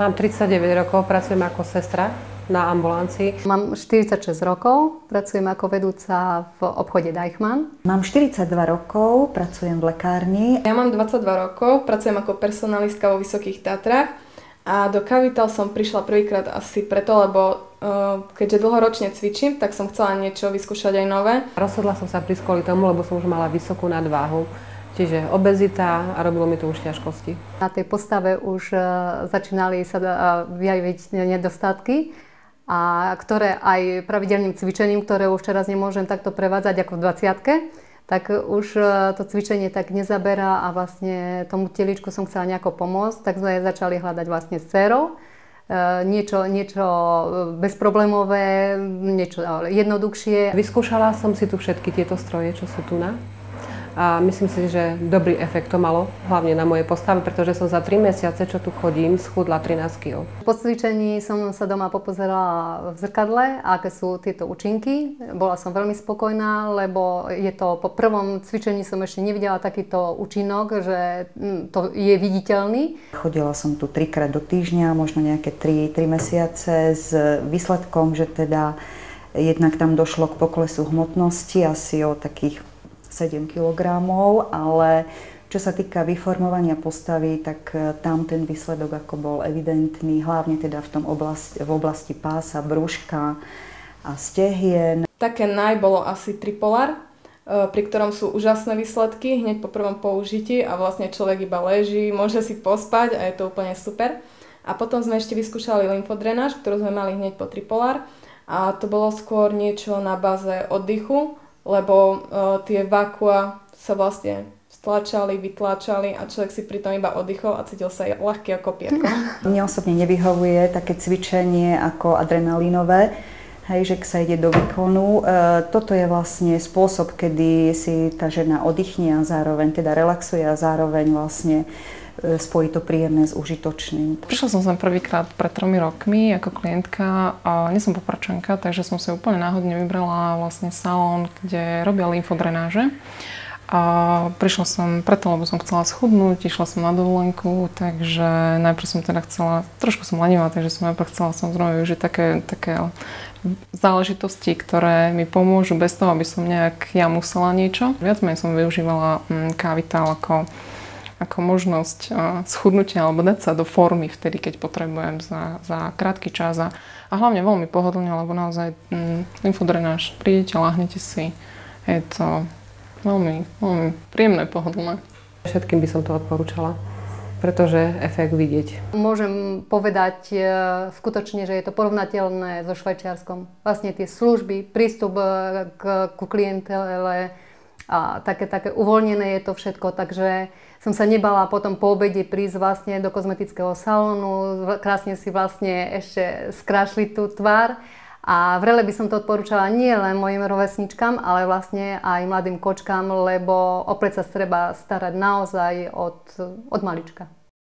Mám 39 rokov, pracujem ako sestra na ambulancii. Mám 46 rokov, pracujem ako vedúca v obchode Deichmann. Mám 42 rokov, pracujem v lekárni. Ja mám 22 rokov, pracujem ako personalistka vo Vysokých Tatrách a do Kavital som prišla prvýkrát asi preto, lebo keďže dlhoročne cvičím, tak som chcela niečo vyskúšať aj nové. Rozhodla som sa prísť kvôli tomu, lebo som už mala vysokú nadváhu. Čiže obezita a robilo mi to už ťažkosti. Na tej postave už začínali sa vyjaviť nedostatky, a ktoré aj pravidelným cvičením, ktoré už teraz nemôžem takto prevádzať ako v 20-ke, tak už to cvičenie tak nezaberá a vlastne tomu teličku som chcela nejako pomôcť, tak sme začali hľadať vlastne s dcérou. Niečo bezproblémové, niečo jednoduchšie. Vyskúšala som si tu všetky tieto stroje, čo sú tu na. A myslím si, že dobrý efekt to malo, hlavne na mojej postave, pretože som za 3 mesiace, čo tu chodím, schudla 13 kg. Po cvičení som sa doma popozerala v zrkadle, aké sú tieto účinky. Bola som veľmi spokojná, lebo je to po prvom cvičení som ešte nevidela takýto účinok, že to je viditeľný. Chodila som tu 3-krát do týždňa, možno nejaké 3 mesiace s výsledkom, že teda jednak tam došlo k poklesu hmotnosti asi o takých 7 kg, ale čo sa týka vyformovania postavy, tak tam ten výsledok ako bol evidentný, hlavne teda v oblasti pása, brúška a stehien. Také bolo asi Tripolar, pri ktorom sú úžasné výsledky hneď po prvom použití a vlastne človek iba leží, môže si pospať a je to úplne super. A potom sme ešte vyskúšali lymfodrenáž, ktorú sme mali hneď po Tripolar a to bolo skôr niečo na báze oddychu, lebo tie vakua sa vlastne stlačali, vytlačali a človek si pri tom iba oddychol a cítil sa ľahký ako pierko. Mne osobne nevyhovuje také cvičenie ako adrenalínové, hej, že sa ide do výkonu. Toto je vlastne spôsob, kedy si tá žena oddychne a zároveň teda relaxuje a zároveň vlastne spojí to príjemné s užitočným. Prišla som sem prvýkrát pred 3 rokmi ako klientka a nie som popračanka, takže som si úplne náhodne vybrala vlastne salón, kde robia lymfodrenáže. A prišla som preto, lebo som chcela schudnúť, išla som na dovolenku, takže najprv som teda chcela, trošku som lenivá, takže som najprv chcela samozrejme využiť také záležitosti, ktoré mi pomôžu bez toho, aby som nejak ja musela niečo. Viac menej som využívala Kavital ako možnosť schudnutia alebo dať sa do formy vtedy, keď potrebujem za krátky čas a hlavne veľmi pohodlne, lebo naozaj lymfodrenáž, prídete, láhnete si, je to veľmi, veľmi príjemné, pohodlné. Všetkým by som to odporúčala, pretože efekt vidieť. Môžem povedať skutočne, že je to porovnateľné so Švajčiarskom. Vlastne tie služby, prístup ku klientele a také uvoľnené je to všetko, takže som sa nebala potom po obede prísť vlastne do kozmetického salónu, krásne si vlastne ešte skrášliť tú tvár. A vrele by som to odporúčala nie len mojim rovesničkám, ale vlastne aj mladým kočkám, lebo o pleť sa treba starať naozaj od malička.